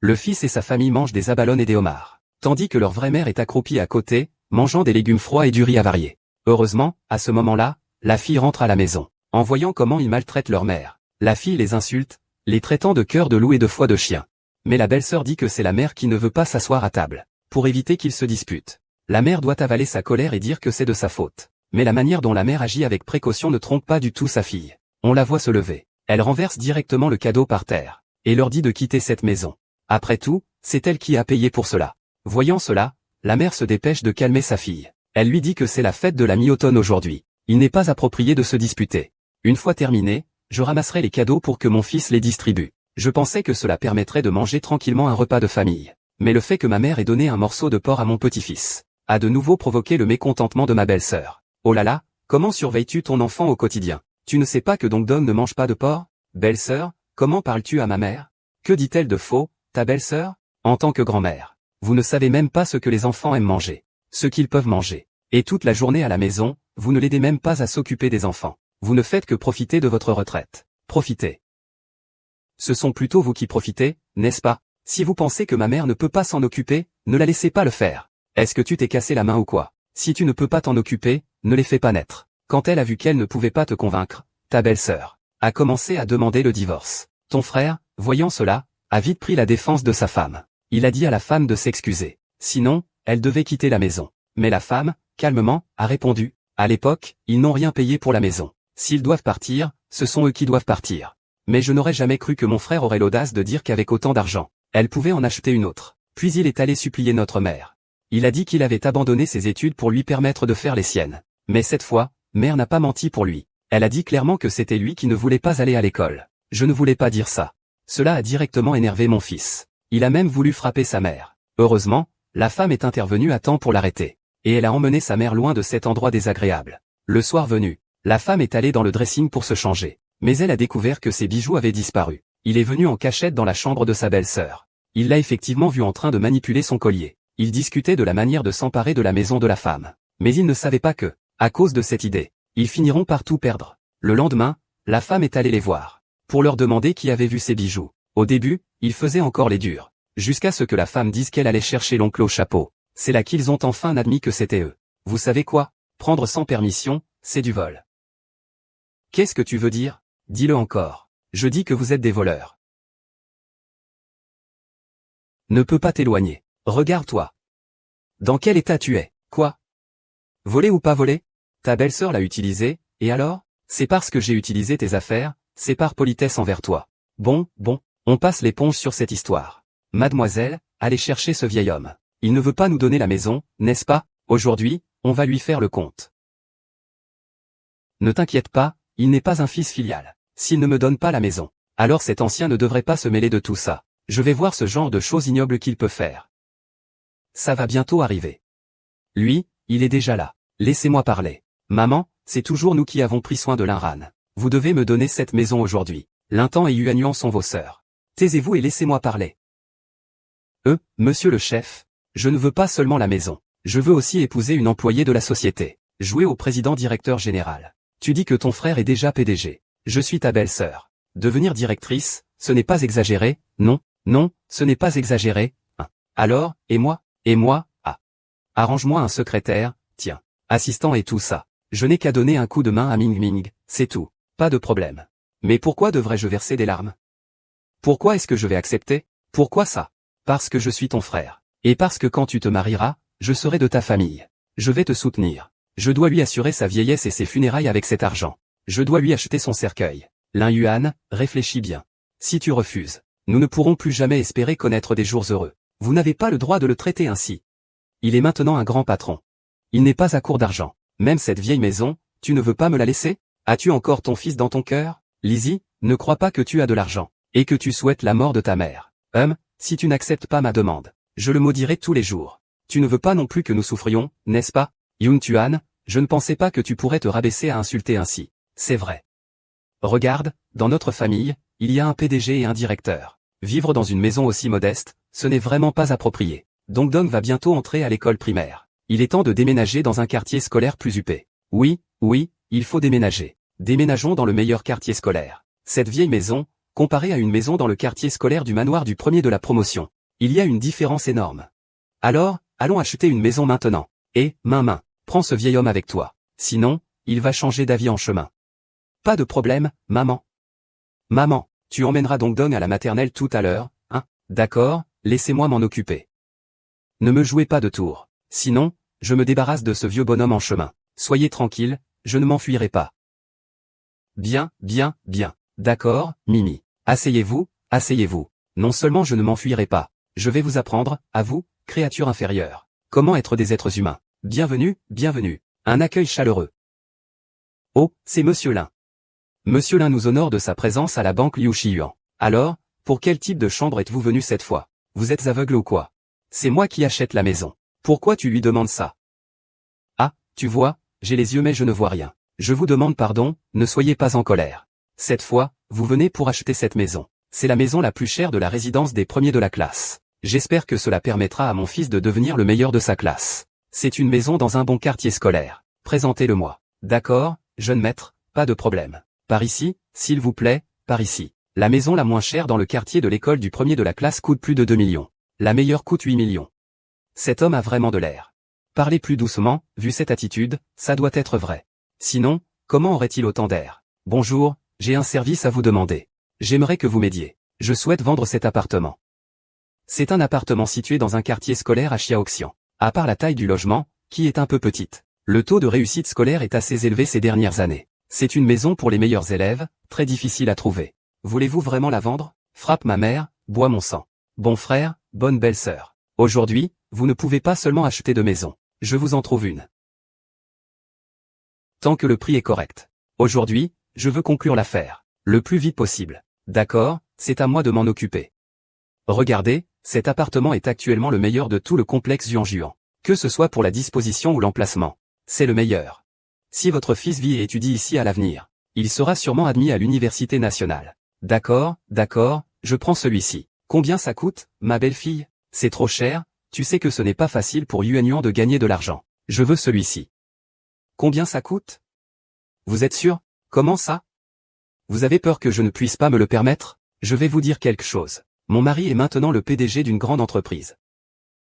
Le fils et sa famille mangent des abalones et des homards, tandis que leur vraie mère est accroupie à côté, mangeant des légumes froids et du riz avarié. Heureusement, à ce moment-là, la fille rentre à la maison. En voyant comment ils maltraitent leur mère, la fille les insulte, les traitant de cœur de loup et de foie de chien. Mais la belle-sœur dit que c'est la mère qui ne veut pas s'asseoir à table, pour éviter qu'ils se disputent. La mère doit avaler sa colère et dire que c'est de sa faute. Mais la manière dont la mère agit avec précaution ne trompe pas du tout sa fille. On la voit se lever. Elle renverse directement le cadeau par terre, et leur dit de quitter cette maison. Après tout, c'est elle qui a payé pour cela. Voyant cela, la mère se dépêche de calmer sa fille. Elle lui dit que c'est la fête de la mi-automne aujourd'hui. Il n'est pas approprié de se disputer. Une fois terminé, je ramasserai les cadeaux pour que mon fils les distribue. Je pensais que cela permettrait de manger tranquillement un repas de famille. Mais le fait que ma mère ait donné un morceau de porc à mon petit-fils a de nouveau provoqué le mécontentement de ma belle-sœur. Oh là là, comment surveilles-tu ton enfant au quotidien? Tu ne sais pas que Dong-Dong ne mange pas de porc? Belle-sœur, comment parles-tu à ma mère? Que dit-elle de faux, ta belle-sœur? En tant que grand-mère, vous ne savez même pas ce que les enfants aiment manger, ce qu'ils peuvent manger. Et toute la journée à la maison, vous ne l'aidez même pas à s'occuper des enfants. Vous ne faites que profiter de votre retraite. Profitez. Ce sont plutôt vous qui profitez, n'est-ce pas? Si vous pensez que ma mère ne peut pas s'en occuper, ne la laissez pas le faire. Est-ce que tu t'es cassé la main ou quoi? Si tu ne peux pas t'en occuper, ne les fais pas naître. Quand elle a vu qu'elle ne pouvait pas te convaincre, ta belle-sœur a commencé à demander le divorce. Ton frère, voyant cela, a vite pris la défense de sa femme. Il a dit à la femme de s'excuser. Sinon, elle devait quitter la maison. Mais la femme, calmement, a répondu. À l'époque, ils n'ont rien payé pour la maison. S'ils doivent partir, ce sont eux qui doivent partir. Mais je n'aurais jamais cru que mon frère aurait l'audace de dire qu'avec autant d'argent, elle pouvait en acheter une autre. Puis il est allé supplier notre mère. Il a dit qu'il avait abandonné ses études pour lui permettre de faire les siennes. Mais cette fois, mère n'a pas menti pour lui. Elle a dit clairement que c'était lui qui ne voulait pas aller à l'école. Je ne voulais pas dire ça. Cela a directement énervé mon fils. Il a même voulu frapper sa mère. Heureusement, la femme est intervenue à temps pour l'arrêter. Et elle a emmené sa mère loin de cet endroit désagréable. Le soir venu, la femme est allée dans le dressing pour se changer. Mais elle a découvert que ses bijoux avaient disparu. Il est venu en cachette dans la chambre de sa belle-sœur. Il l'a effectivement vu en train de manipuler son collier. Il discutait de la manière de s'emparer de la maison de la femme. Mais il ne savait pas que, à cause de cette idée, ils finiront par tout perdre. Le lendemain, la femme est allée les voir, pour leur demander qui avait vu ses bijoux. Au début, ils faisaient encore les durs, jusqu'à ce que la femme dise qu'elle allait chercher l'oncle au chapeau. C'est là qu'ils ont enfin admis que c'était eux. Vous savez quoi? Prendre sans permission, c'est du vol. Qu'est-ce que tu veux dire? Dis-le encore. Je dis que vous êtes des voleurs. Ne peux pas t'éloigner. Regarde-toi. Dans quel état tu es? Quoi? Voler ou pas voler? Ta belle-sœur l'a utilisé, et alors? C'est parce que j'ai utilisé tes affaires, c'est par politesse envers toi. Bon, on passe l'éponge sur cette histoire. Mademoiselle, allez chercher ce vieil homme. Il ne veut pas nous donner la maison, n'est-ce pas? Aujourd'hui, on va lui faire le compte. Ne t'inquiète pas, il n'est pas un fils filial. S'il ne me donne pas la maison, alors cet ancien ne devrait pas se mêler de tout ça. Je vais voir ce genre de choses ignobles qu'il peut faire. Ça va bientôt arriver. Lui, il est déjà là. Laissez-moi parler. Maman, c'est toujours nous qui avons pris soin de Linran. Vous devez me donner cette maison aujourd'hui. Lintan et Yuanyuan sont vos sœurs. Taisez-vous et laissez-moi parler. Monsieur le chef, je ne veux pas seulement la maison. Je veux aussi épouser une employée de la société. Jouer au président directeur général. Tu dis que ton frère est déjà PDG. Je suis ta belle-sœur. Devenir directrice, ce n'est pas exagéré, non, ce n'est pas exagéré. Alors, et moi, arrange-moi un secrétaire, tiens, assistant et tout ça. Je n'ai qu'à donner un coup de main à Ming Ming, c'est tout, pas de problème. Mais pourquoi devrais-je verser des larmes? Pourquoi est-ce que je vais accepter? Pourquoi ça? Parce que je suis ton frère. Et parce que quand tu te marieras, je serai de ta famille. Je vais te soutenir. Je dois lui assurer sa vieillesse et ses funérailles avec cet argent. Je dois lui acheter son cercueil. Lin Yuan, réfléchis bien. Si tu refuses, nous ne pourrons plus jamais espérer connaître des jours heureux. Vous n'avez pas le droit de le traiter ainsi. Il est maintenant un grand patron. Il n'est pas à court d'argent. Même cette vieille maison, tu ne veux pas me la laisser? As-tu encore ton fils dans ton cœur? Lizzie, ne crois pas que tu as de l'argent, et que tu souhaites la mort de ta mère. Si tu n'acceptes pas ma demande, je le maudirai tous les jours. Tu ne veux pas non plus que nous souffrions, n'est-ce pas? Yun Tuan, je ne pensais pas que tu pourrais te rabaisser à insulter ainsi. C'est vrai. Regarde, dans notre famille, il y a un PDG et un directeur. Vivre dans une maison aussi modeste, ce n'est vraiment pas approprié. Dong-Dong va bientôt entrer à l'école primaire. Il est temps de déménager dans un quartier scolaire plus huppé. Oui, il faut déménager. Déménageons dans le meilleur quartier scolaire. Cette vieille maison, Comparé à une maison dans le quartier scolaire du manoir du premier de la promotion, il y a une différence énorme. Alors, allons acheter une maison maintenant. Et, main, prends ce vieil homme avec toi. Sinon, il va changer d'avis en chemin. Pas de problème, maman. Maman, tu emmèneras donc Dong à la maternelle tout à l'heure, hein? D'accord, laissez-moi m'en occuper. Ne me jouez pas de tours. Sinon, je me débarrasse de ce vieux bonhomme en chemin. Soyez tranquille, je ne m'enfuirai pas. Bien. D'accord, Mimi. Asseyez-vous, asseyez-vous. Non seulement je ne m'enfuirai pas, je vais vous apprendre, à vous, créatures inférieures, comment être des êtres humains. Bienvenue. Un accueil chaleureux. Oh, c'est Monsieur Lin. Monsieur Lin nous honore de sa présence à la banque Liu Shiyuan. Alors, pour quel type de chambre êtes-vous venu cette fois? Vous êtes aveugle ou quoi? C'est moi qui achète la maison. Pourquoi tu lui demandes ça? Ah, tu vois, j'ai les yeux mais je ne vois rien. Je vous demande pardon, ne soyez pas en colère. Cette fois, vous venez pour acheter cette maison. C'est la maison la plus chère de la résidence des premiers de la classe. J'espère que cela permettra à mon fils de devenir le meilleur de sa classe. C'est une maison dans un bon quartier scolaire. Présentez-le-moi. D'accord, jeune maître, pas de problème. Par ici, s'il vous plaît, par ici. La maison la moins chère dans le quartier de l'école du premier de la classe coûte plus de 2 millions. La meilleure coûte 8 millions. Cet homme a vraiment de l'air. Parlez plus doucement, vu cette attitude, ça doit être vrai. Sinon, comment aurait-il autant d'air? Bonjour, j'ai un service à vous demander. J'aimerais que vous m'aidiez. Je souhaite vendre cet appartement. C'est un appartement situé dans un quartier scolaire à Xiaoxian. À part la taille du logement, qui est un peu petite, le taux de réussite scolaire est assez élevé ces dernières années. C'est une maison pour les meilleurs élèves, très difficile à trouver. Voulez-vous vraiment la vendre? Frappe ma mère, bois mon sang. Bon frère, bonne belle-sœur. Aujourd'hui, vous ne pouvez pas seulement acheter de maison. Je vous en trouve une. Tant que le prix est correct. Aujourd'hui, je veux conclure l'affaire. Le plus vite possible. D'accord, c'est à moi de m'en occuper. Regardez, cet appartement est actuellement le meilleur de tout le complexe Yuanjuan. Que ce soit pour la disposition ou l'emplacement. C'est le meilleur. Si votre fils vit et étudie ici à l'avenir, il sera sûrement admis à l'université nationale. D'accord, je prends celui-ci. Combien ça coûte, ma belle-fille? C'est trop cher, tu sais que ce n'est pas facile pour Yuanyuan de gagner de l'argent. Je veux celui-ci. Combien ça coûte? Vous êtes sûr? Comment ça? Vous avez peur que je ne puisse pas me le permettre? Je vais vous dire quelque chose. Mon mari est maintenant le PDG d'une grande entreprise.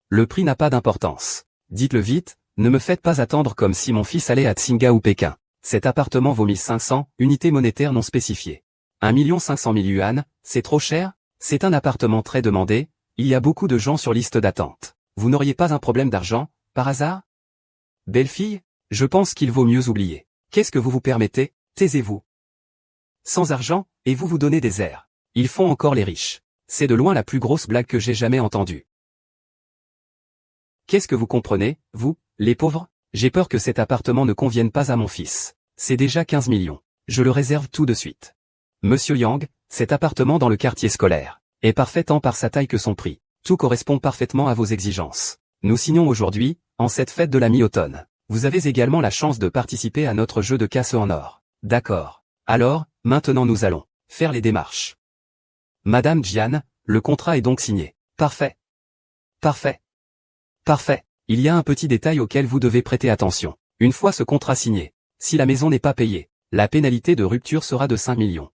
Le prix n'a pas d'importance. Dites-le vite, ne me faites pas attendre comme si mon fils allait à Tsinga ou Pékin. Cet appartement vaut 1500, unités monétaires non spécifiées. 1 500 000 yuan, c'est trop cher? C'est un appartement très demandé, il y a beaucoup de gens sur liste d'attente. Vous n'auriez pas un problème d'argent, par hasard? Belle-fille, je pense qu'il vaut mieux oublier. Qu'est-ce que vous vous permettez? Taisez-vous. Sans argent, et vous vous donnez des airs. Ils font encore les riches. C'est de loin la plus grosse blague que j'ai jamais entendue. Qu'est-ce que vous comprenez, vous, les pauvres? J'ai peur que cet appartement ne convienne pas à mon fils. C'est déjà 15 millions. Je le réserve tout de suite. Monsieur Yang, cet appartement dans le quartier scolaire est parfait tant par sa taille que son prix. Tout correspond parfaitement à vos exigences. Nous signons aujourd'hui, en cette fête de la mi-automne. Vous avez également la chance de participer à notre jeu de casse en or. D'accord. Alors, maintenant nous allons faire les démarches. Madame Jian, le contrat est donc signé. Parfait. Il y a un petit détail auquel vous devez prêter attention. Une fois ce contrat signé, si la maison n'est pas payée, la pénalité de rupture sera de 5 millions.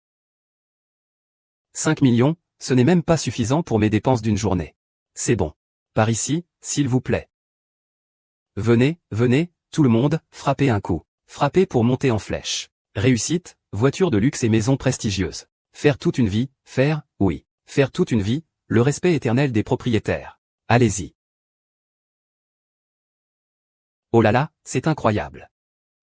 5 millions, ce n'est même pas suffisant pour mes dépenses d'une journée. C'est bon. Par ici, s'il vous plaît. Venez, tout le monde, frappez un coup. Frappez pour monter en flèche. Réussite, voiture de luxe et maison prestigieuse. Faire toute une vie, faire toute une vie, le respect éternel des propriétaires. Allez-y. Oh là là, c'est incroyable.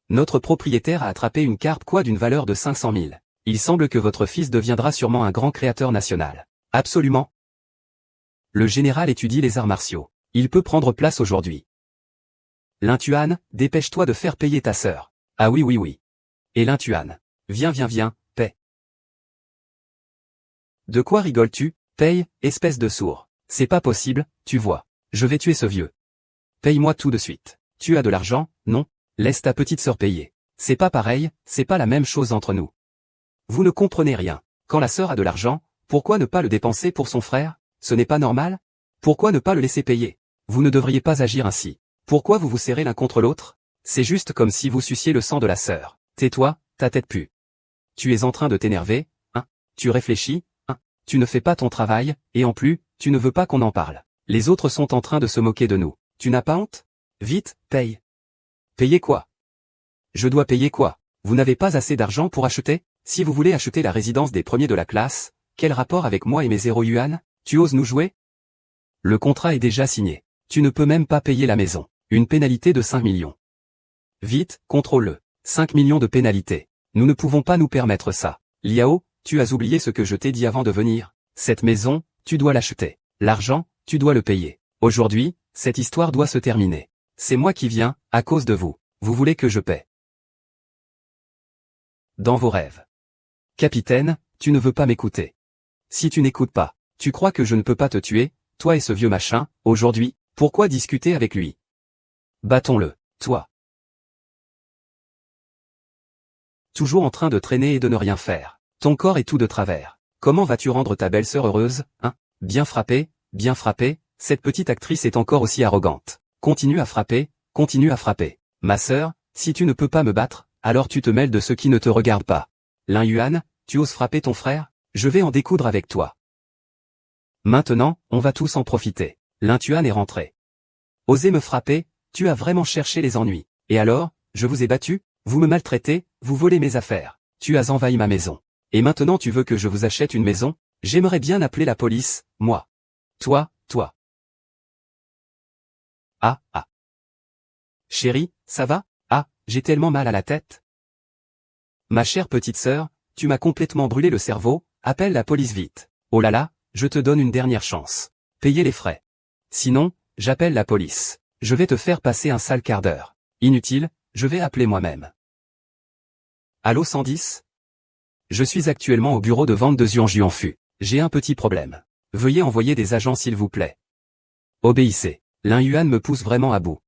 Notre propriétaire a attrapé une carte d'une valeur de 500 000. Il semble que votre fils deviendra sûrement un grand créateur national. Absolument. Le général étudie les arts martiaux. Il peut prendre place aujourd'hui. Lin Tuan, dépêche-toi de faire payer ta sœur. Ah oui. Et Lin Tuan. Viens, paie. De quoi rigoles-tu? Paye, espèce de sourd. C'est pas possible, tu vois. Je vais tuer ce vieux. Paye-moi tout de suite. Tu as de l'argent, non? Laisse ta petite sœur payer. C'est pas pareil, c'est pas la même chose entre nous. Vous ne comprenez rien. Quand la sœur a de l'argent, pourquoi ne pas le dépenser pour son frère? Ce n'est pas normal? Pourquoi ne pas le laisser payer? Vous ne devriez pas agir ainsi. Pourquoi vous vous serrez l'un contre l'autre? C'est juste comme si vous suciez le sang de la sœur. Tais-toi, ta tête pue. Tu es en train de t'énerver, hein? Tu réfléchis, tu ne fais pas ton travail, et en plus, tu ne veux pas qu'on en parle. Les autres sont en train de se moquer de nous. Tu n'as pas honte? Vite, paye. Payer quoi? Je dois payer quoi? Vous n'avez pas assez d'argent pour acheter? Si vous voulez acheter la résidence des premiers de la classe, quel rapport avec moi et mes 0 yuan? Tu oses nous jouer? Le contrat est déjà signé. Tu ne peux même pas payer la maison. Une pénalité de 5 millions. Vite, contrôle-le. 5 millions de pénalité. Nous ne pouvons pas nous permettre ça. Liao, tu as oublié ce que je t'ai dit avant de venir. Cette maison, tu dois l'acheter. L'argent, tu dois le payer. Aujourd'hui, cette histoire doit se terminer. C'est moi qui viens, à cause de vous. Vous voulez que je paie. Dans vos rêves. Capitaine, tu ne veux pas m'écouter. Si tu n'écoutes pas, tu crois que je ne peux pas te tuer, toi et ce vieux machin, aujourd'hui, pourquoi discuter avec lui? Battons-le, toi. Toujours en train de traîner et de ne rien faire. Ton corps est tout de travers. Comment vas-tu rendre ta belle-sœur heureuse, hein? Bien frappé, cette petite actrice est encore aussi arrogante. Continue à frapper, continue à frapper. Ma sœur, si tu ne peux pas me battre, alors tu te mêles de ceux qui ne te regardent pas. Lin Yuan, tu oses frapper ton frère? Je vais en découdre avec toi. Maintenant, on va tous en profiter. Lin Yuan est rentré. Osez me frapper, tu as vraiment cherché les ennuis. Et alors, je vous ai battu? Vous me maltraitez, vous volez mes affaires. Tu as envahi ma maison. Et maintenant tu veux que je vous achète une maison? J'aimerais bien appeler la police, moi. Toi. Ah. Chérie, ça va? Ah, j'ai tellement mal à la tête. Ma chère petite sœur, tu m'as complètement brûlé le cerveau, appelle la police vite. Oh là là, je te donne une dernière chance. Payez les frais. Sinon, j'appelle la police. Je vais te faire passer un sale quart d'heure. Inutile, je vais appeler moi-même. Allô 110? Je suis actuellement au bureau de vente de Zhuangjuanfu. J'ai un petit problème. Veuillez envoyer des agents s'il vous plaît. Obéissez. Lin Yuan me pousse vraiment à bout.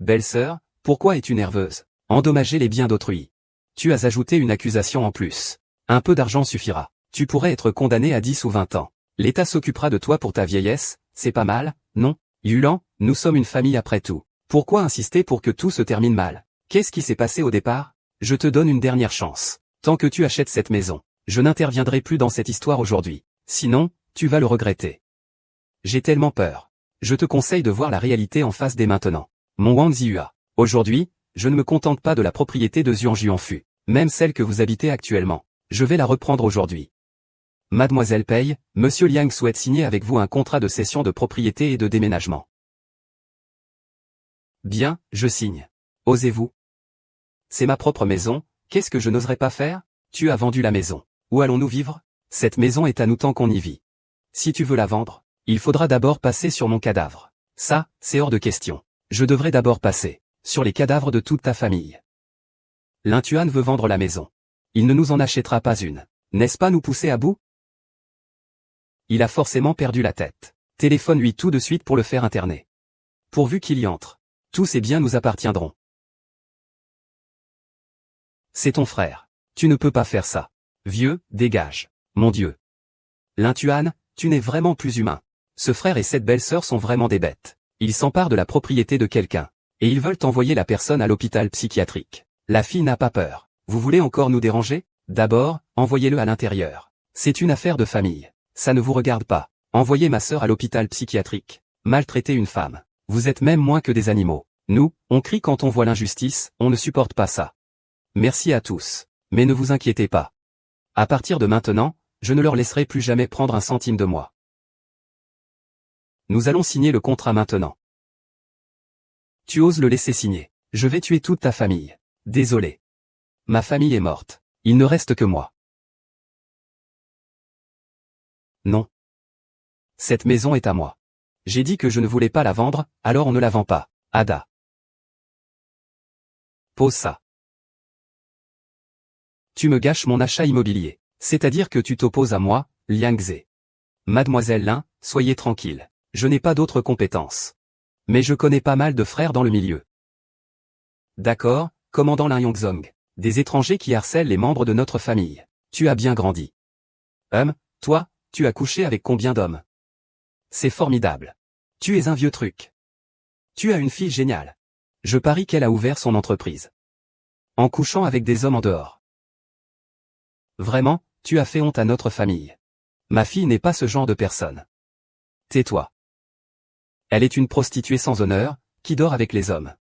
Belle-sœur, pourquoi es-tu nerveuse? Endommager les biens d'autrui. Tu as ajouté une accusation en plus. Un peu d'argent suffira. Tu pourrais être condamné à 10 ou 20 ans. L'État s'occupera de toi pour ta vieillesse, c'est pas mal, non? Yulan, nous sommes une famille après tout. Pourquoi insister pour que tout se termine mal? Qu'est-ce qui s'est passé au départ? Je te donne une dernière chance. Tant que tu achètes cette maison, je n'interviendrai plus dans cette histoire aujourd'hui. Sinon, tu vas le regretter. J'ai tellement peur. Je te conseille de voir la réalité en face dès maintenant. Mon Wang Ziyua. Aujourd'hui, je ne me contente pas de la propriété de Zhuangjuanfu. Même celle que vous habitez actuellement. Je vais la reprendre aujourd'hui. Mademoiselle Pei, Monsieur Liang souhaite signer avec vous un contrat de cession de propriété et de déménagement. Bien, je signe. Osez-vous? C'est ma propre maison, qu'est-ce que je n'oserais pas faire? Tu as vendu la maison. Où allons-nous vivre? Cette maison est à nous tant qu'on y vit. Si tu veux la vendre, il faudra d'abord passer sur mon cadavre. Ça, c'est hors de question. Je devrais d'abord passer sur les cadavres de toute ta famille. Lin Yuan veut vendre la maison. Il ne nous en achètera pas une. N'est-ce pas nous pousser à bout? Il a forcément perdu la tête. Téléphone-lui tout de suite pour le faire interner. Pourvu qu'il y entre. Tous ces biens nous appartiendront. C'est ton frère. Tu ne peux pas faire ça. Vieux, dégage. Mon Dieu. Lin Yuan, tu n'es vraiment plus humain. Ce frère et cette belle-sœur sont vraiment des bêtes. Ils s'emparent de la propriété de quelqu'un. Et ils veulent envoyer la personne à l'hôpital psychiatrique. La fille n'a pas peur. Vous voulez encore nous déranger? D'abord, envoyez-le à l'intérieur. C'est une affaire de famille. Ça ne vous regarde pas. Envoyez ma sœur à l'hôpital psychiatrique. Maltraiter une femme. Vous êtes même moins que des animaux. Nous, on crie quand on voit l'injustice, on ne supporte pas ça. Merci à tous. Mais ne vous inquiétez pas. À partir de maintenant, je ne leur laisserai plus jamais prendre un centime de moi. Nous allons signer le contrat maintenant. Tu oses le laisser signer. Je vais tuer toute ta famille. Désolé. Ma famille est morte. Il ne reste que moi. Non. Cette maison est à moi. J'ai dit que je ne voulais pas la vendre, alors on ne la vend pas. Ada. Pose ça. Tu me gâches mon achat immobilier. C'est-à-dire que tu t'opposes à moi, Liang Ze. Mademoiselle Lin, soyez tranquille. Je n'ai pas d'autres compétences. Mais je connais pas mal de frères dans le milieu. D'accord, commandant Lin Yongzong. Des étrangers qui harcèlent les membres de notre famille. Tu as bien grandi. Toi, tu as couché avec combien d'hommes? C'est formidable. Tu es un vieux truc. Tu as une fille géniale. Je parie qu'elle a ouvert son entreprise. En couchant avec des hommes en dehors. Vraiment, tu as fait honte à notre famille. Ma fille n'est pas ce genre de personne. Tais-toi. Elle est une prostituée sans honneur, qui dort avec les hommes.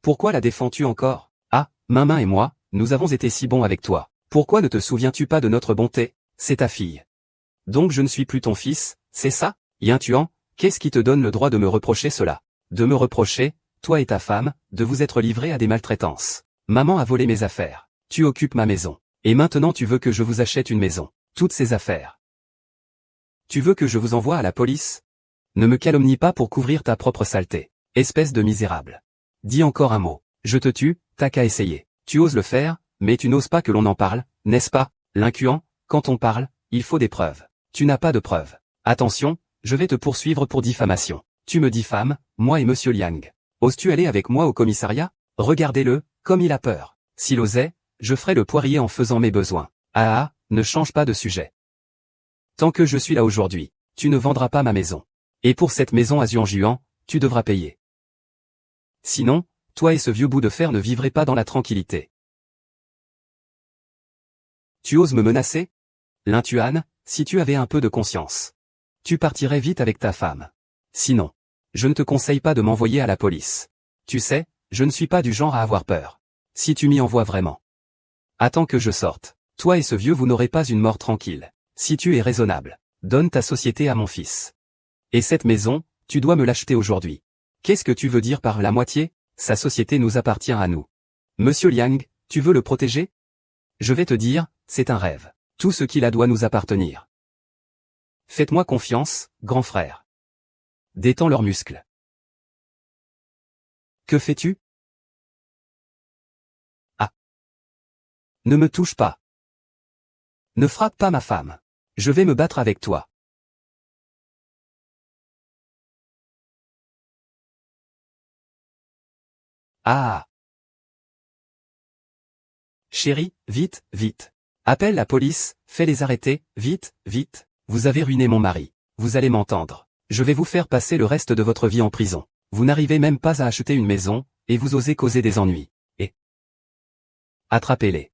Pourquoi la défends-tu encore? Ah, Maman et moi, nous avons été si bons avec toi. Pourquoi ne te souviens-tu pas de notre bonté? C'est ta fille. Donc je ne suis plus ton fils, c'est ça? Yin Tuan, qu'est-ce qui te donne le droit de me reprocher cela? De me reprocher, toi et ta femme, de vous être livrés à des maltraitances. Maman a volé mes affaires. Tu occupes ma maison. Et maintenant tu veux que je vous achète une maison. Toutes ces affaires. Tu veux que je vous envoie à la police? Ne me calomnie pas pour couvrir ta propre saleté. Espèce de misérable. Dis encore un mot. Je te tue, t'as qu'à essayer. Tu oses le faire, mais tu n'oses pas que l'on en parle, n'est-ce pas? L'incuant, quand on parle, il faut des preuves. Tu n'as pas de preuves. Attention, je vais te poursuivre pour diffamation. Tu me diffames, moi et Monsieur Liang. Oses-tu aller avec moi au commissariat? Regardez-le, comme il a peur. S'il osait, je ferais le poirier en faisant mes besoins. Ne change pas de sujet. Tant que je suis là aujourd'hui, tu ne vendras pas ma maison. Et pour cette maison à Zhuangjuan, tu devras payer. Sinon, toi et ce vieux bout de fer ne vivrez pas dans la tranquillité. Tu oses me menacer? Lin Tuan, si tu avais un peu de conscience, tu partirais vite avec ta femme. Sinon, je ne te conseille pas de m'envoyer à la police. Tu sais, je ne suis pas du genre à avoir peur. Si tu m'y envoies vraiment. Attends que je sorte. Toi et ce vieux vous n'aurez pas une mort tranquille. Si tu es raisonnable, donne ta société à mon fils. Et cette maison, tu dois me l'acheter aujourd'hui. Qu'est-ce que tu veux dire par la moitié? Sa société nous appartient à nous. Monsieur Liang, tu veux le protéger? Je vais te dire, c'est un rêve. Tout ce qu'il a doit nous appartenir. Faites-moi confiance, grand frère. Détends leurs muscles. Que fais-tu? Ah. Ne me touche pas. Ne frappe pas ma femme. Je vais me battre avec toi. Ah. Chérie, vite, vite. Appelle la police, fais-les arrêter, vite, vite. Vous avez ruiné mon mari. Vous allez m'entendre. Je vais vous faire passer le reste de votre vie en prison. Vous n'arrivez même pas à acheter une maison, et vous osez causer des ennuis. Et attrapez-les.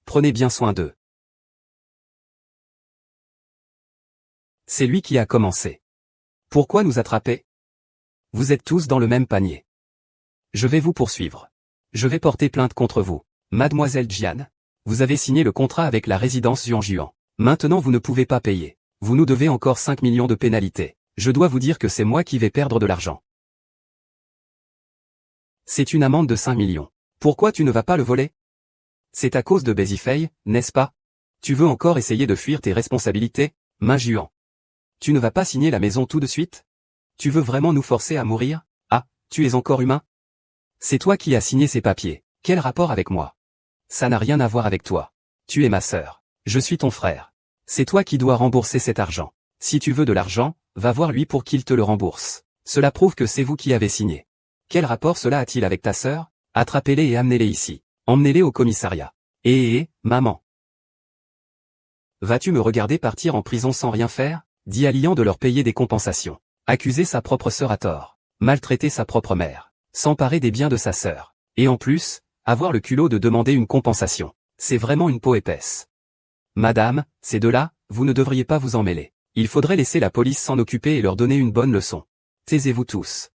Prenez bien soin d'eux. C'est lui qui a commencé. Pourquoi nous attraper? Vous êtes tous dans le même panier. Je vais vous poursuivre. Je vais porter plainte contre vous. Mademoiselle Jian, vous avez signé le contrat avec la résidence Zhuangjuan. Maintenant vous ne pouvez pas payer. Vous nous devez encore 5 millions de pénalités. Je dois vous dire que c'est moi qui vais perdre de l'argent. C'est une amende de 5 millions. Pourquoi tu ne vas pas le voler? C'est à cause de Bezifei, n'est-ce pas? Tu veux encore essayer de fuir tes responsabilités, Min Juan? Tu ne vas pas signer la maison tout de suite? Tu veux vraiment nous forcer à mourir? Ah, tu es encore humain? C'est toi qui as signé ces papiers. Quel rapport avec moi? Ça n'a rien à voir avec toi. Tu es ma sœur. Je suis ton frère. C'est toi qui dois rembourser cet argent. Si tu veux de l'argent, va voir lui pour qu'il te le rembourse. Cela prouve que c'est vous qui avez signé. Quel rapport cela a-t-il avec ta sœur? Attrapez-les et amenez-les ici. Emmenez-les au commissariat. Maman. Vas-tu me regarder partir en prison sans rien faire? Dis à Lian de leur payer des compensations. Accuser sa propre sœur à tort. Maltraiter sa propre mère. S'emparer des biens de sa sœur. Et en plus, avoir le culot de demander une compensation. C'est vraiment une peau épaisse. Madame, ces deux-là, vous ne devriez pas vous en mêler. Il faudrait laisser la police s'en occuper et leur donner une bonne leçon. Taisez-vous tous.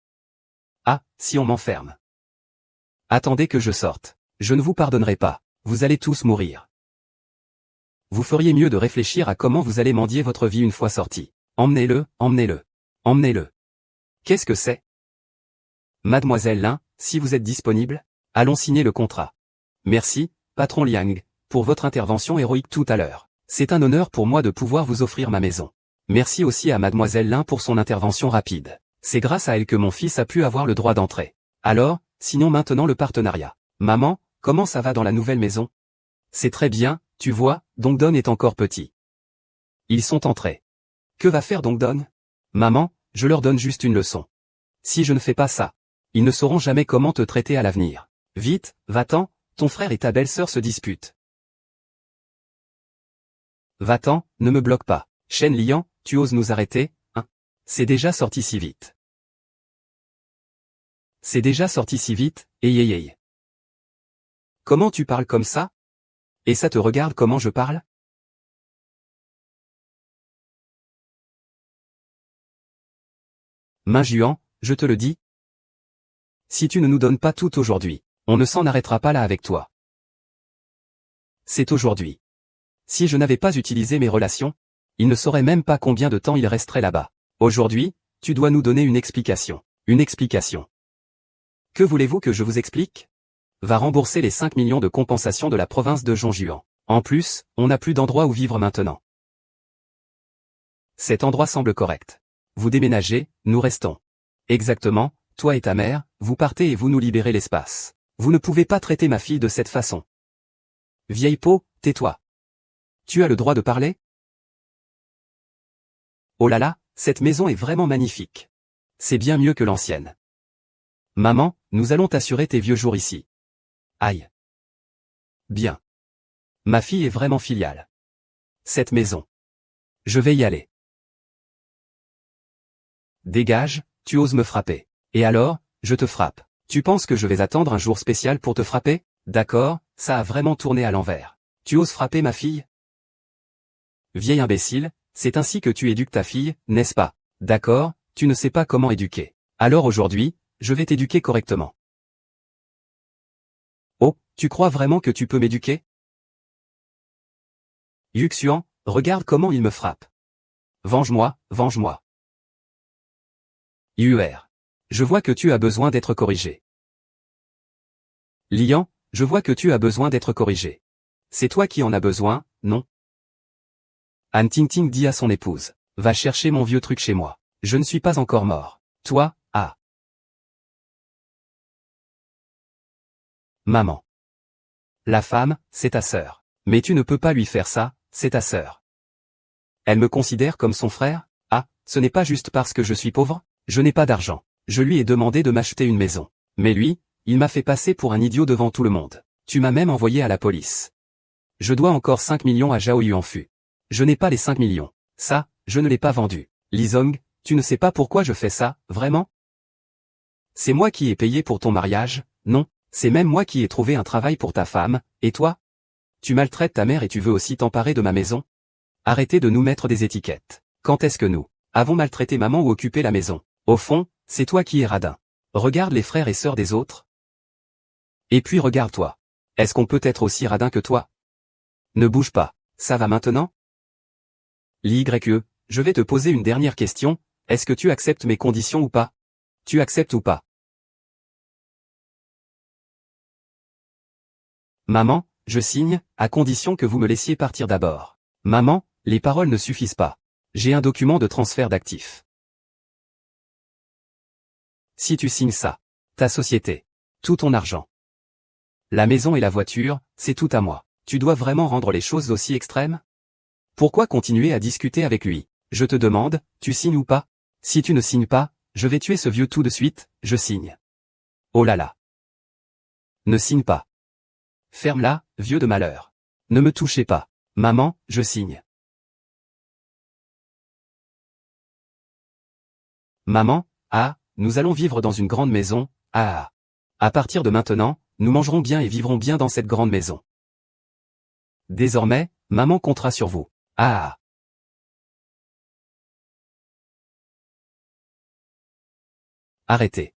Ah, si on m'enferme. Attendez que je sorte. Je ne vous pardonnerai pas. Vous allez tous mourir. Vous feriez mieux de réfléchir à comment vous allez mendier votre vie une fois sorti. Emmenez-le, emmenez-le. Emmenez-le. Qu'est-ce que c'est? Mademoiselle Lin, si vous êtes disponible, allons signer le contrat. Merci, patron Liang, pour votre intervention héroïque tout à l'heure. C'est un honneur pour moi de pouvoir vous offrir ma maison. Merci aussi à Mademoiselle Lin pour son intervention rapide. C'est grâce à elle que mon fils a pu avoir le droit d'entrer. Alors, signons maintenant le partenariat. Maman, comment ça va dans la nouvelle maison? C'est très bien, tu vois, Dongdon est encore petit. Ils sont entrés. Que va faire Dongdon? Maman, je leur donne juste une leçon. Si je ne fais pas ça, ils ne sauront jamais comment te traiter à l'avenir. Vite, va-t'en, ton frère et ta belle-sœur se disputent. Va-t'en, ne me bloque pas. Shen Liang, tu oses nous arrêter, hein? C'est déjà sorti si vite. C'est déjà sorti si vite, Comment tu parles comme ça? Et ça te regarde comment je parle? Minjuan, je te le dis. Si tu ne nous donnes pas tout aujourd'hui, on ne s'en arrêtera pas là avec toi. C'est aujourd'hui. Si je n'avais pas utilisé mes relations, il ne saurait même pas combien de temps il resterait là-bas. Aujourd'hui, tu dois nous donner une explication. Une explication. Que voulez-vous que je vous explique? Va rembourser les 5 millions de compensation de la province de Zhongjuan. En plus, on n'a plus d'endroit où vivre maintenant. Cet endroit semble correct. Vous déménagez, nous restons. Exactement, toi et ta mère, vous partez et vous nous libérez l'espace. Vous ne pouvez pas traiter ma fille de cette façon. Vieille peau, tais-toi. Tu as le droit de parler? Oh là là, cette maison est vraiment magnifique. C'est bien mieux que l'ancienne. Maman, nous allons t'assurer tes vieux jours ici. Aïe. Bien. Ma fille est vraiment filiale. Cette maison. Je vais y aller. Dégage, tu oses me frapper. Et alors, je te frappe. Tu penses que je vais attendre un jour spécial pour te frapper? D'accord, ça a vraiment tourné à l'envers. Tu oses frapper ma fille? Vieil imbécile, c'est ainsi que tu éduques ta fille, n'est-ce pas? D'accord, tu ne sais pas comment éduquer. Alors aujourd'hui, je vais t'éduquer correctement. Oh, tu crois vraiment que tu peux m'éduquer? Yuxian, regarde comment il me frappe. Venge-moi, venge-moi. UR. Je vois que tu as besoin d'être corrigé. Lian, je vois que tu as besoin d'être corrigé. C'est toi qui en as besoin, non? Han Tingting dit à son épouse, va chercher mon vieux truc chez moi. Je ne suis pas encore mort. Toi, ah. Maman. La femme, c'est ta sœur. Mais tu ne peux pas lui faire ça, c'est ta sœur. Elle me considère comme son frère? Ah, ce n'est pas juste parce que je suis pauvre? Je n'ai pas d'argent. Je lui ai demandé de m'acheter une maison. Mais lui, il m'a fait passer pour un idiot devant tout le monde. Tu m'as même envoyé à la police. Je dois encore 5 millions à Zhao Yuanfu. Je n'ai pas les 5 millions. Ça, je ne l'ai pas vendu. Li Zong, tu ne sais pas pourquoi je fais ça, vraiment? C'est moi qui ai payé pour ton mariage, non? C'est même moi qui ai trouvé un travail pour ta femme, et toi? Tu maltraites ta mère et tu veux aussi t'emparer de ma maison? Arrêtez de nous mettre des étiquettes. Quand est-ce que nous avons maltraité maman ou occupé la maison? Au fond, c'est toi qui es radin. Regarde les frères et sœurs des autres. Et puis regarde-toi. Est-ce qu'on peut être aussi radin que toi? Ne bouge pas. Ça va maintenant? L'YE, je vais te poser une dernière question, est-ce que tu acceptes mes conditions ou pas? Tu acceptes ou pas? Maman, je signe, à condition que vous me laissiez partir d'abord. Maman, les paroles ne suffisent pas. J'ai un document de transfert d'actifs. Si tu signes ça, ta société, tout ton argent, la maison et la voiture, c'est tout à moi. Tu dois vraiment rendre les choses aussi extrêmes? Pourquoi continuer à discuter avec lui? Je te demande, tu signes ou pas? Si tu ne signes pas, je vais tuer ce vieux tout de suite, je signe. Oh là là. Ne signe pas. Ferme-la, vieux de malheur. Ne me touchez pas. Maman, je signe. Maman, ah, nous allons vivre dans une grande maison, ah. À partir de maintenant, nous mangerons bien et vivrons bien dans cette grande maison. Désormais, maman comptera sur vous. Ah. Arrêtez.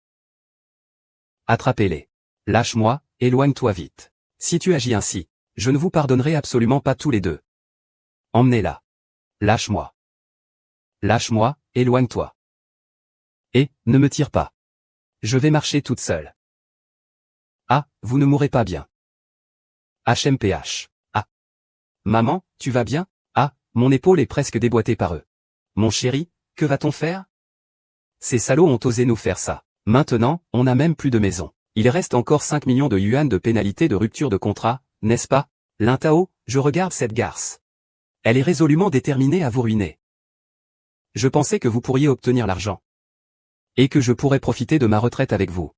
Attrapez-les. Lâche-moi, éloigne-toi vite. Si tu agis ainsi, je ne vous pardonnerai absolument pas tous les deux. Emmenez-la. Lâche-moi. Lâche-moi, éloigne-toi. Et, ne me tire pas. Je vais marcher toute seule. Ah, vous ne mourrez pas bien. HMPH. Ah. Maman, tu vas bien? Ah, mon épaule est presque déboîtée par eux. Mon chéri, que va-t-on faire? Ces salauds ont osé nous faire ça. Maintenant, on n'a même plus de maison. Il reste encore 5 millions de yuan de pénalité de rupture de contrat, n'est-ce pas? Lin Tao, je regarde cette garce. Elle est résolument déterminée à vous ruiner. Je pensais que vous pourriez obtenir l'argent. Et que je pourrais profiter de ma retraite avec vous.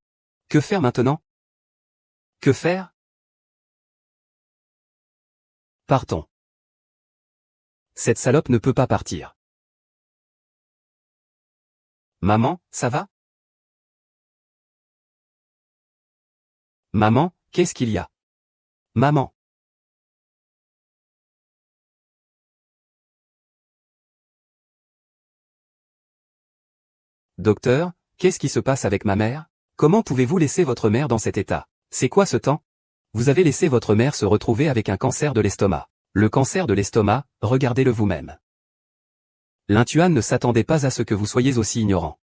Que faire maintenant? Que faire? Partons. Cette salope ne peut pas partir. Maman, ça va? Maman, qu'est-ce qu'il y a? Maman. Docteur, qu'est-ce qui se passe avec ma mère? Comment pouvez-vous laisser votre mère dans cet état? C'est quoi ce temps? Vous avez laissé votre mère se retrouver avec un cancer de l'estomac. Le cancer de l'estomac, regardez-le vous-même. L'Intuan ne s'attendait pas à ce que vous soyez aussi ignorant.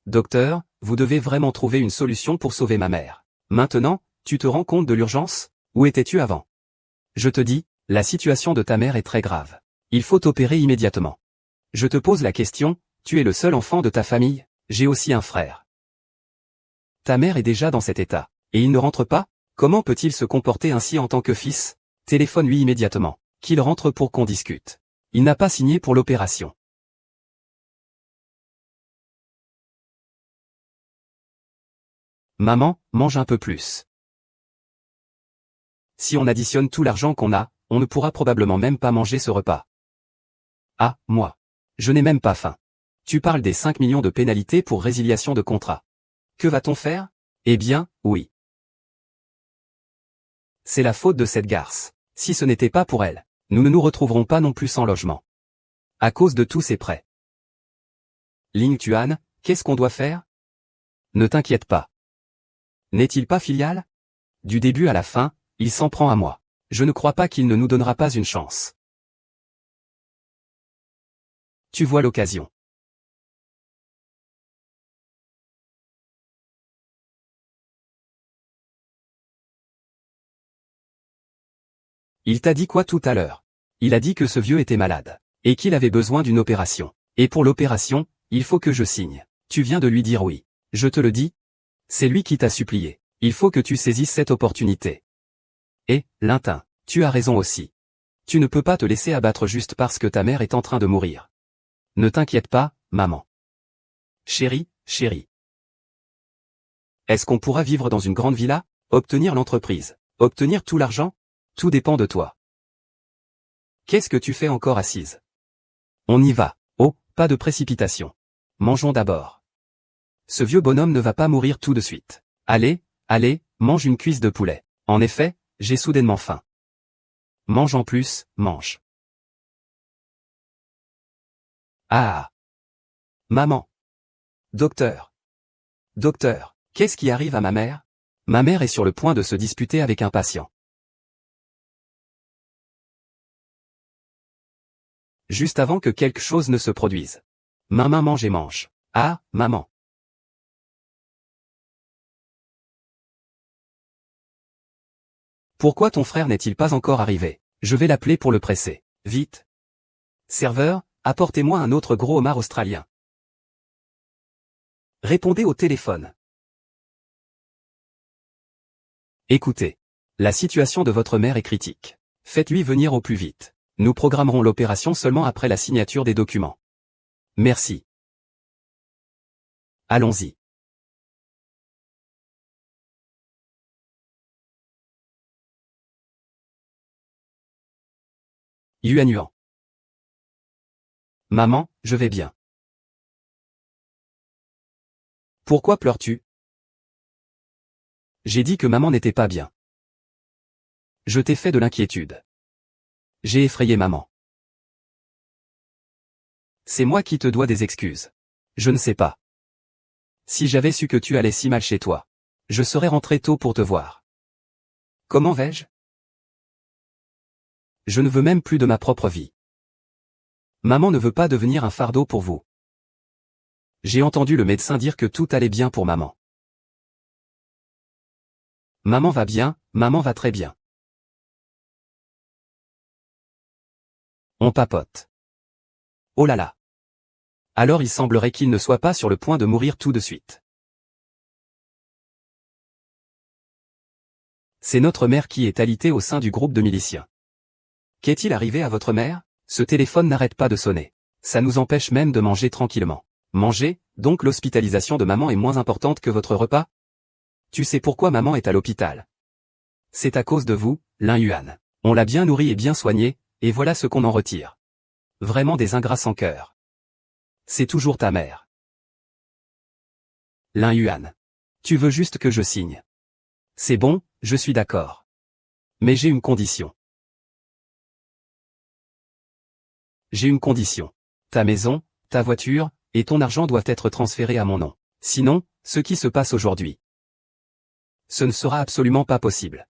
Docteur, vous devez vraiment trouver une solution pour sauver ma mère. Maintenant, tu te rends compte de l'urgence? Où étais-tu avant? Je te dis, la situation de ta mère est très grave. Il faut opérer immédiatement. Je te pose la question, tu es le seul enfant de ta famille? J'ai aussi un frère. Ta mère est déjà dans cet état, et il ne rentre pas? Comment peut-il se comporter ainsi en tant que fils? Téléphone-lui immédiatement, qu'il rentre pour qu'on discute. Il n'a pas signé pour l'opération. Maman, mange un peu plus. Si on additionne tout l'argent qu'on a, on ne pourra probablement même pas manger ce repas. Ah, moi. Je n'ai même pas faim. Tu parles des 5 millions de pénalités pour résiliation de contrat. Que va-t-on faire? Eh bien, oui. C'est la faute de cette garce. Si ce n'était pas pour elle, nous ne nous retrouverons pas non plus sans logement. À cause de tous ces prêts. Ling Tuan, qu'est-ce qu'on doit faire? Ne t'inquiète pas. N'est-il pas filial? Du début à la fin, il s'en prend à moi. Je ne crois pas qu'il ne nous donnera pas une chance. Tu vois l'occasion. Il t'a dit quoi tout à l'heure? Il a dit que ce vieux était malade, et qu'il avait besoin d'une opération. Et pour l'opération, il faut que je signe. Tu viens de lui dire oui. Je te le dis. C'est lui qui t'a supplié. Il faut que tu saisisses cette opportunité. Et, Lintin, tu as raison aussi. Tu ne peux pas te laisser abattre juste parce que ta mère est en train de mourir. Ne t'inquiète pas, maman. Chérie, chérie. Est-ce qu'on pourra vivre dans une grande villa? Obtenir l'entreprise? Obtenir tout l'argent? Tout dépend de toi. Qu'est-ce que tu fais encore assise? On y va. Oh, pas de précipitation. Mangeons d'abord. Ce vieux bonhomme ne va pas mourir tout de suite. Allez, allez, mange une cuisse de poulet. En effet, j'ai soudainement faim. Mange en plus, mange. Ah. Maman. Docteur. Docteur, qu'est-ce qui arrive à ma mère? Ma mère est sur le point de se disputer avec un patient. Juste avant que quelque chose ne se produise. Maman mange et mange. Ah, maman. Pourquoi ton frère n'est-il pas encore arrivé? Je vais l'appeler pour le presser. Vite. Serveur, apportez-moi un autre gros homard australien. Répondez au téléphone. Écoutez. La situation de votre mère est critique. Faites-lui venir au plus vite. Nous programmerons l'opération seulement après la signature des documents. Merci. Allons-y. Yuan Yuan. Maman, je vais bien. Pourquoi pleures-tu? J'ai dit que maman n'était pas bien. Je t'ai fait de l'inquiétude. J'ai effrayé maman. C'est moi qui te dois des excuses. Je ne sais pas. Si j'avais su que tu allais si mal chez toi, je serais rentré tôt pour te voir. Comment vais-je? Je ne veux même plus de ma propre vie. Maman ne veut pas devenir un fardeau pour vous. J'ai entendu le médecin dire que tout allait bien pour maman. Maman va bien, maman va très bien. On papote. Oh là là. Alors il semblerait qu'il ne soit pas sur le point de mourir tout de suite. C'est notre mère qui est alitée au sein du groupe de miliciens. Qu'est-il arrivé à votre mère? Ce téléphone n'arrête pas de sonner. Ça nous empêche même de manger tranquillement. Manger, donc l'hospitalisation de maman est moins importante que votre repas? Tu sais pourquoi maman est à l'hôpital? C'est à cause de vous, Lin Yuan. On l'a bien nourrie et bien soignée, et voilà ce qu'on en retire. Vraiment des ingrats sans cœur. C'est toujours ta mère. Lin Yuan. Tu veux juste que je signe. C'est bon, je suis d'accord. Mais j'ai une condition. J'ai une condition. Ta maison, ta voiture, Et ton argent doit être transféré à mon nom. Sinon, ce qui se passe aujourd'hui, ce ne sera absolument pas possible.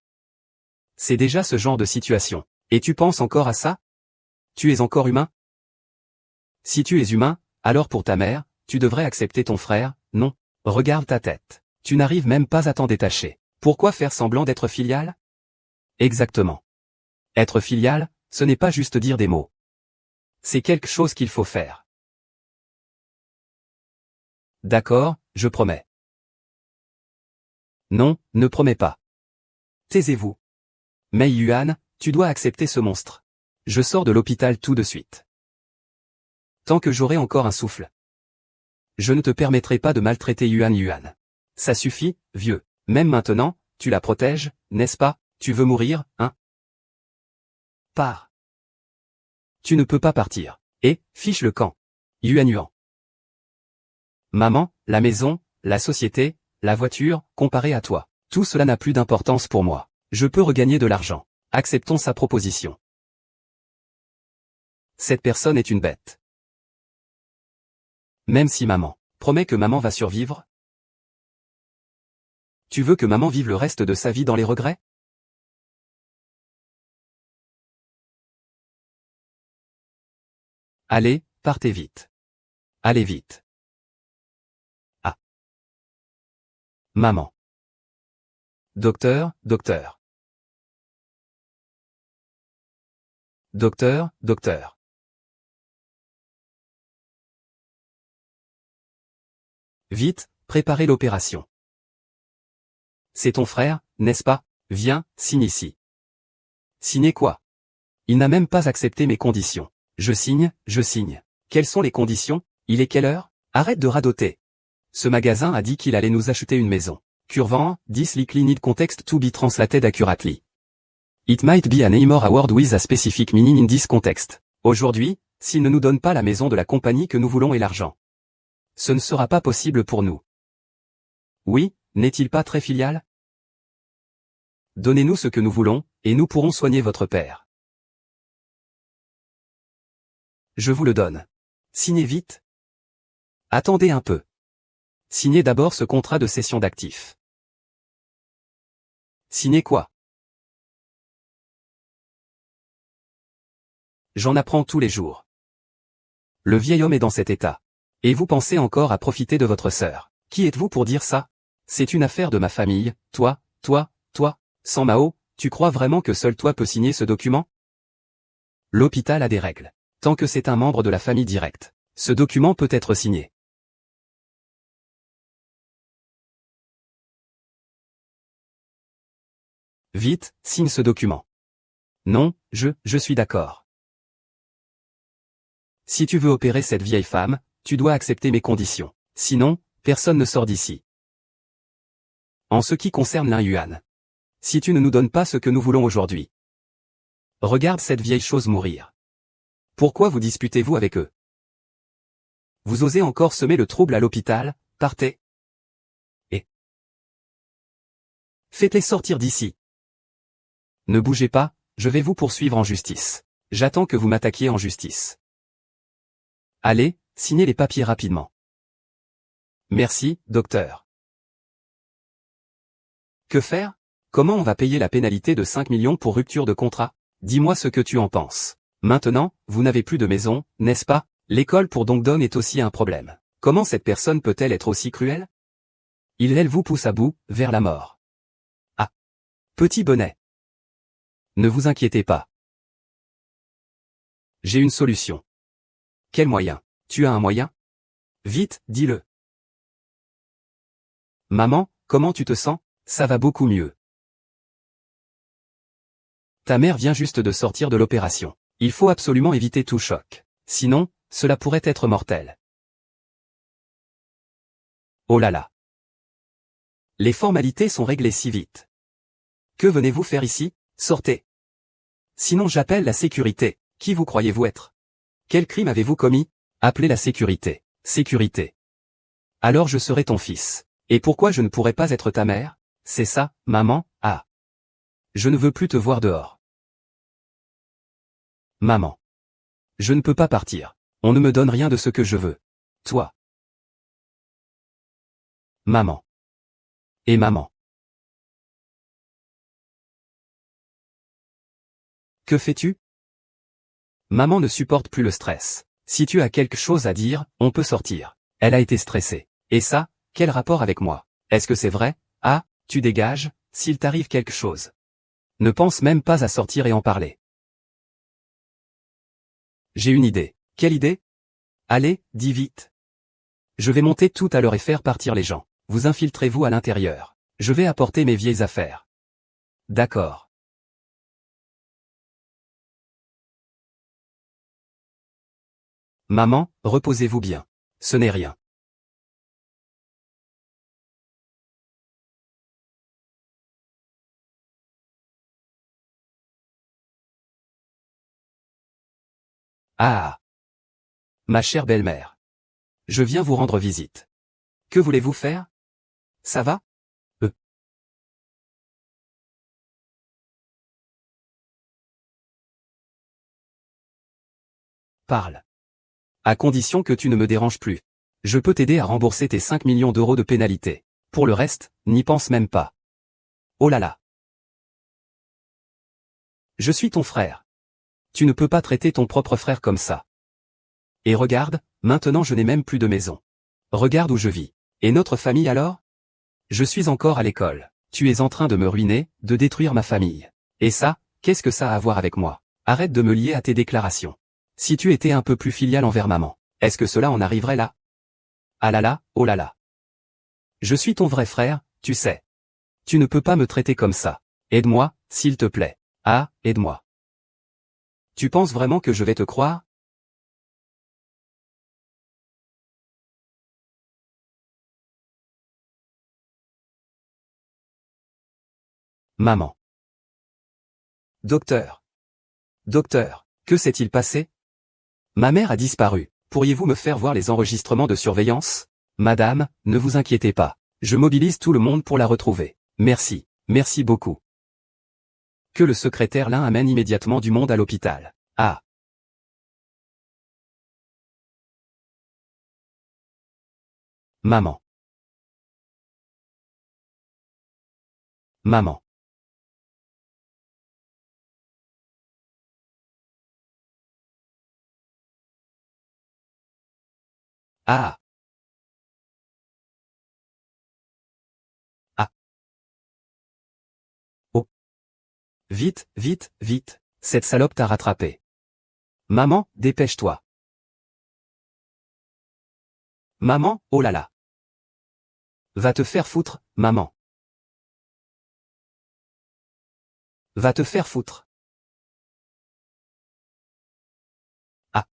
C'est déjà ce genre de situation. Et tu penses encore à ça? Tu es encore humain? Si tu es humain, alors pour ta mère, tu devrais accepter ton frère, non? Regarde ta tête. Tu n'arrives même pas à t'en détacher. Pourquoi faire semblant d'être filial? Exactement. Être filial, ce n'est pas juste dire des mots. C'est quelque chose qu'il faut faire. D'accord, je promets. Non, ne promets pas. Taisez-vous. Mei Yuan, tu dois accepter ce monstre. Je sors de l'hôpital tout de suite. Tant que j'aurai encore un souffle. Je ne te permettrai pas de maltraiter Yuan Yuan. Ça suffit, vieux. Même maintenant, tu la protèges, n'est-ce pas? Tu veux mourir, hein? Pars. Tu ne peux pas partir. Et, fiche le camp. Yuan Yuan. Maman, la maison, la société, la voiture, comparé à toi. Tout cela n'a plus d'importance pour moi. Je peux regagner de l'argent. Acceptons sa proposition. Cette personne est une bête. Même si maman promet que maman va survivre? Tu veux que maman vive le reste de sa vie dans les regrets? Allez, partez vite. Allez vite. Ah. Maman. Docteur, docteur. Docteur, docteur. Vite, préparez l'opération. C'est ton frère, n'est-ce pas? Viens, signe ici. Signer quoi? Il n'a même pas accepté mes conditions. Je signe, je signe. Quelles sont les conditions? Il est quelle heure? Arrête de radoter. Ce magasin a dit qu'il allait nous acheter une maison. Curvant, this likely need context to be translated accurately. It might be a name or a word with a specific meaning in this context. Aujourd'hui, s'il ne nous donne pas la maison de la compagnie que nous voulons et l'argent, ce ne sera pas possible pour nous. Oui, n'est-il pas très filial? Donnez-nous ce que nous voulons, et nous pourrons soigner votre père. Je vous le donne. Signez vite. Attendez un peu. Signez d'abord ce contrat de cession d'actifs. Signez quoi? J'en apprends tous les jours. Le vieil homme est dans cet état. Et vous pensez encore à profiter de votre sœur. Qui êtes-vous pour dire ça? C'est une affaire de ma famille, toi, sans Mao, tu crois vraiment que seul toi peux signer ce document? L'hôpital a des règles. Tant que c'est un membre de la famille directe, ce document peut être signé. Vite, signe ce document. Non, je suis d'accord. Si tu veux opérer cette vieille femme, tu dois accepter mes conditions. Sinon, personne ne sort d'ici. En ce qui concerne l'un Yuan. Si tu ne nous donnes pas ce que nous voulons aujourd'hui. Regarde cette vieille chose mourir. Pourquoi vous disputez-vous avec eux? Vous osez encore semer le trouble à l'hôpital? Partez. Et faites-les sortir d'ici. Ne bougez pas, je vais vous poursuivre en justice. J'attends que vous m'attaquiez en justice. Allez, signez les papiers rapidement. Merci, docteur. Que faire? Comment on va payer la pénalité de 5 millions pour rupture de contrat? Dis-moi ce que tu en penses. Maintenant, vous n'avez plus de maison, n'est-ce pas? L'école pour Dongdon est aussi un problème. Comment cette personne peut-elle être aussi cruelle? Elle vous pousse à bout, vers la mort. Ah. Petit bonnet. Ne vous inquiétez pas. J'ai une solution. Quel moyen? Tu as un moyen? Vite, dis-le. Maman, comment tu te sens? Ça va beaucoup mieux. Ta mère vient juste de sortir de l'opération. Il faut absolument éviter tout choc. Sinon, cela pourrait être mortel. Oh là là. Les formalités sont réglées si vite. Que venez-vous faire ici? Sortez. Sinon j'appelle la sécurité. Qui vous croyez-vous être? Quel crime avez-vous commis? Appelez la sécurité. Sécurité. Alors je serai ton fils. Et pourquoi je ne pourrais pas être ta mère? C'est ça, maman? Ah. Je ne veux plus te voir dehors. Maman. Je ne peux pas partir. On ne me donne rien de ce que je veux. Toi. Maman. Et maman. Que fais-tu? Maman ne supporte plus le stress. Si tu as quelque chose à dire, on peut sortir. Elle a été stressée. Et ça, quel rapport avec moi? Est-ce que c'est vrai? Ah, tu dégages, s'il t'arrive quelque chose. Ne pense même pas à sortir et en parler. J'ai une idée. Quelle idée? Allez, dis vite. Je vais monter tout à l'heure et faire partir les gens. Vous infiltrez-vous à l'intérieur. Je vais apporter mes vieilles affaires. D'accord. Maman, reposez-vous bien. Ce n'est rien. Ah. Ma chère belle-mère. Je viens vous rendre visite. Que voulez-vous faire? Ça va? Euh. Parle. À condition que tu ne me déranges plus. Je peux t'aider à rembourser tes 5 millions d'euros de pénalité. Pour le reste, n'y pense même pas. Oh là là. Je suis ton frère. Tu ne peux pas traiter ton propre frère comme ça. Et regarde, maintenant je n'ai même plus de maison. Regarde où je vis. Et notre famille alors? Je suis encore à l'école. Tu es en train de me ruiner, de détruire ma famille. Et ça, qu'est-ce que ça a à voir avec moi? Arrête de me lier à tes déclarations. Si tu étais un peu plus filial envers maman, est-ce que cela en arriverait là? Ah là là, oh là là. Je suis ton vrai frère, tu sais. Tu ne peux pas me traiter comme ça. Aide-moi, s'il te plaît. Ah, aide-moi. Tu penses vraiment que je vais te croire? Maman. Docteur. Docteur, que s'est-il passé? Ma mère a disparu. Pourriez-vous me faire voir les enregistrements de surveillance? Madame, ne vous inquiétez pas. Je mobilise tout le monde pour la retrouver. Merci. Merci beaucoup. Que le secrétaire l'un amène immédiatement du monde à l'hôpital. Ah. Maman. Maman. Ah. Ah. Oh. Vite, vite, vite. Cette salope t'a rattrapé. Maman, dépêche-toi. Maman, oh là là. Va te faire foutre, maman. Va te faire foutre. Ah.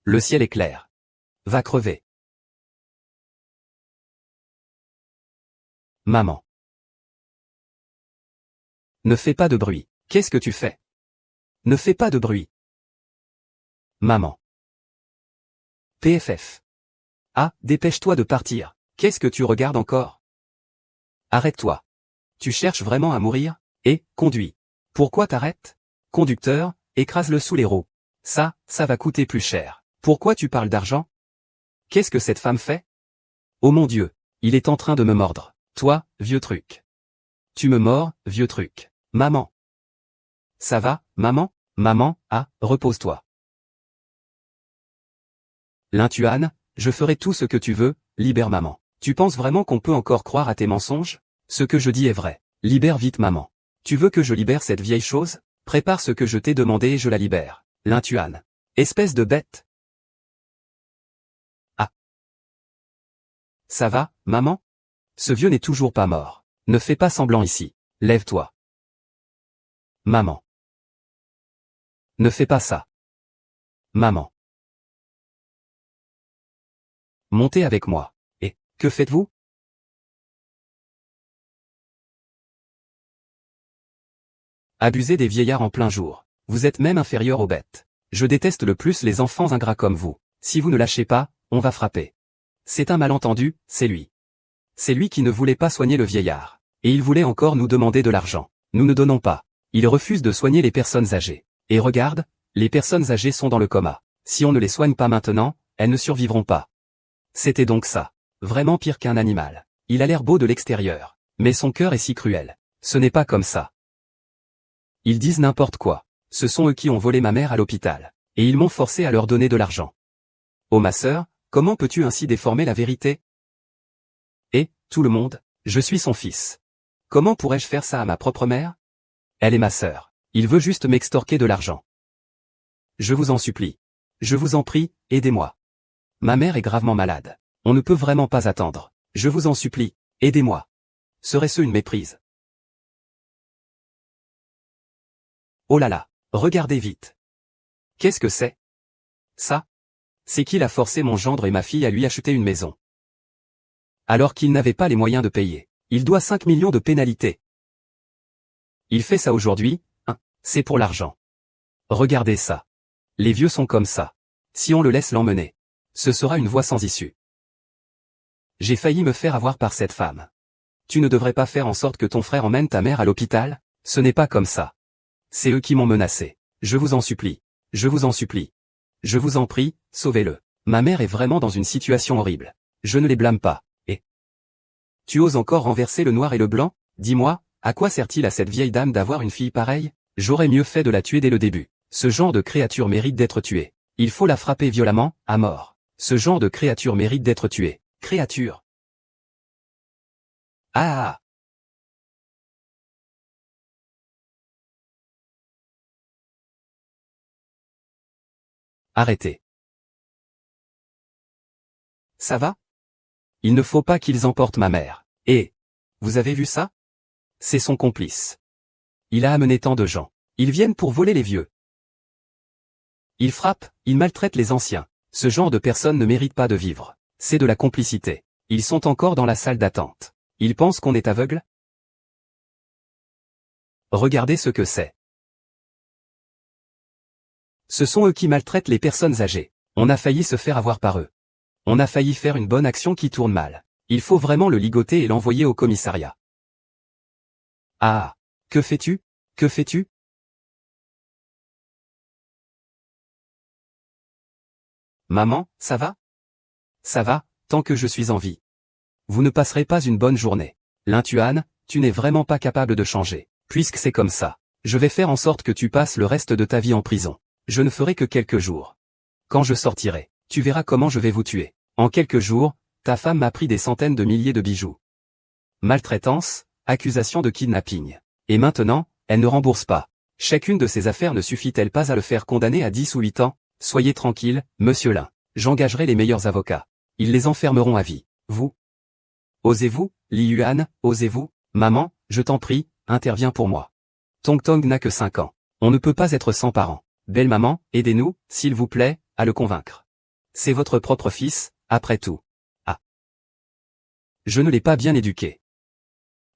Le ciel est clair. Va crever. Maman. Ne fais pas de bruit. Qu'est-ce que tu fais? Ne fais pas de bruit. Maman. PFF. Ah, dépêche-toi de partir. Qu'est-ce que tu regardes encore? Arrête-toi. Tu cherches vraiment à mourir? Et, conduis. Pourquoi t'arrêtes? Conducteur, écrase-le sous les roues. Ça va coûter plus cher. Pourquoi tu parles d'argent? Qu'est-ce que cette femme fait? Oh mon Dieu, il est en train de me mordre. Toi, vieux truc. Tu me mords, vieux truc. Maman. Ça va, maman? Maman, ah, repose-toi. Lintuan, je ferai tout ce que tu veux, libère maman. Tu penses vraiment qu'on peut encore croire à tes mensonges? Ce que je dis est vrai. Libère vite maman. Tu veux que je libère cette vieille chose? Prépare ce que je t'ai demandé et je la libère. Lintuan. Espèce de bête. Ah. Ça va, maman? Ce vieux n'est toujours pas mort. Ne fais pas semblant ici. Lève-toi. Maman. Ne fais pas ça. Maman. Montez avec moi. Et, que faites-vous? Abusez des vieillards en plein jour. Vous êtes même inférieur aux bêtes. Je déteste le plus les enfants ingrats comme vous. Si vous ne lâchez pas, on va frapper. C'est un malentendu, c'est lui. C'est lui qui ne voulait pas soigner le vieillard. Et il voulait encore nous demander de l'argent. Nous ne donnons pas. Ils refusent de soigner les personnes âgées. Et regarde, les personnes âgées sont dans le coma. Si on ne les soigne pas maintenant, elles ne survivront pas. C'était donc ça. Vraiment pire qu'un animal. Il a l'air beau de l'extérieur. Mais son cœur est si cruel. Ce n'est pas comme ça. Ils disent n'importe quoi. Ce sont eux qui ont volé ma mère à l'hôpital. Et ils m'ont forcé à leur donner de l'argent. Oh ma sœur, comment peux-tu ainsi déformer la vérité? Et, tout le monde, je suis son fils. Comment pourrais-je faire ça à ma propre mère? Elle est ma sœur. Il veut juste m'extorquer de l'argent. Je vous en supplie. Je vous en prie, aidez-moi. Ma mère est gravement malade. On ne peut vraiment pas attendre. Je vous en supplie, aidez-moi. Serait-ce une méprise? Oh là là, regardez vite. Qu'est-ce que c'est? Ça? C'est qu'il a forcé mon gendre et ma fille à lui acheter une maison. Alors qu'il n'avait pas les moyens de payer. Il doit 5 millions de pénalités. Il fait ça aujourd'hui, hein, c'est pour l'argent. Regardez ça. Les vieux sont comme ça. Si on le laisse l'emmener, ce sera une voie sans issue. J'ai failli me faire avoir par cette femme. Tu ne devrais pas faire en sorte que ton frère emmène ta mère à l'hôpital, ce n'est pas comme ça. C'est eux qui m'ont menacé. Je vous en supplie. Je vous en supplie. Je vous en prie, sauvez-le. Ma mère est vraiment dans une situation horrible. Je ne les blâme pas. Et tu oses encore renverser le noir et le blanc? Dis-moi, à quoi sert-il à cette vieille dame d'avoir une fille pareille? J'aurais mieux fait de la tuer dès le début. Ce genre de créature mérite d'être tuée. Il faut la frapper violemment, à mort. Ce genre de créature mérite d'être tuée. Créature. Ah! Arrêtez. Ça va? Il ne faut pas qu'ils emportent ma mère. Et vous avez vu ça? C'est son complice. Il a amené tant de gens. Ils viennent pour voler les vieux. Ils frappent, ils maltraitent les anciens. Ce genre de personnes ne mérite pas de vivre. C'est de la complicité. Ils sont encore dans la salle d'attente. Ils pensent qu'on est aveugle? Regardez ce que c'est. Ce sont eux qui maltraitent les personnes âgées. On a failli se faire avoir par eux. On a failli faire une bonne action qui tourne mal. Il faut vraiment le ligoter et l'envoyer au commissariat. Ah! Que fais-tu? Que fais-tu? Maman, ça va? Ça va, tant que je suis en vie. Vous ne passerez pas une bonne journée. Lintuan, tu n'es vraiment pas capable de changer. Puisque c'est comme ça, je vais faire en sorte que tu passes le reste de ta vie en prison. Je ne ferai que quelques jours. Quand je sortirai, tu verras comment je vais vous tuer. En quelques jours, ta femme m'a pris des centaines de milliers de bijoux. Maltraitance, accusation de kidnapping. Et maintenant, elle ne rembourse pas. Chacune de ces affaires ne suffit-elle pas à le faire condamner à 10 ou 8 ans? Soyez tranquille, monsieur Lin. J'engagerai les meilleurs avocats. Ils les enfermeront à vie. Vous? Osez-vous, Li Yuan, osez-vous? Maman, je t'en prie, interviens pour moi. Tong Tong n'a que 5 ans. On ne peut pas être sans parents. Belle maman, aidez-nous, s'il vous plaît, à le convaincre. C'est votre propre fils, après tout. Ah. Je ne l'ai pas bien éduqué.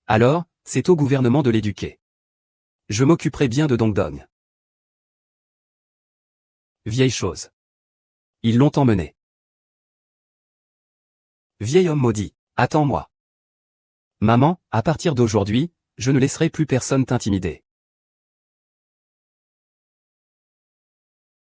Alors, c'est au gouvernement de l'éduquer. Je m'occuperai bien de Dong Dong. Vieille chose. Ils l'ont emmené. Vieil homme maudit, attends-moi. Maman, à partir d'aujourd'hui, je ne laisserai plus personne t'intimider.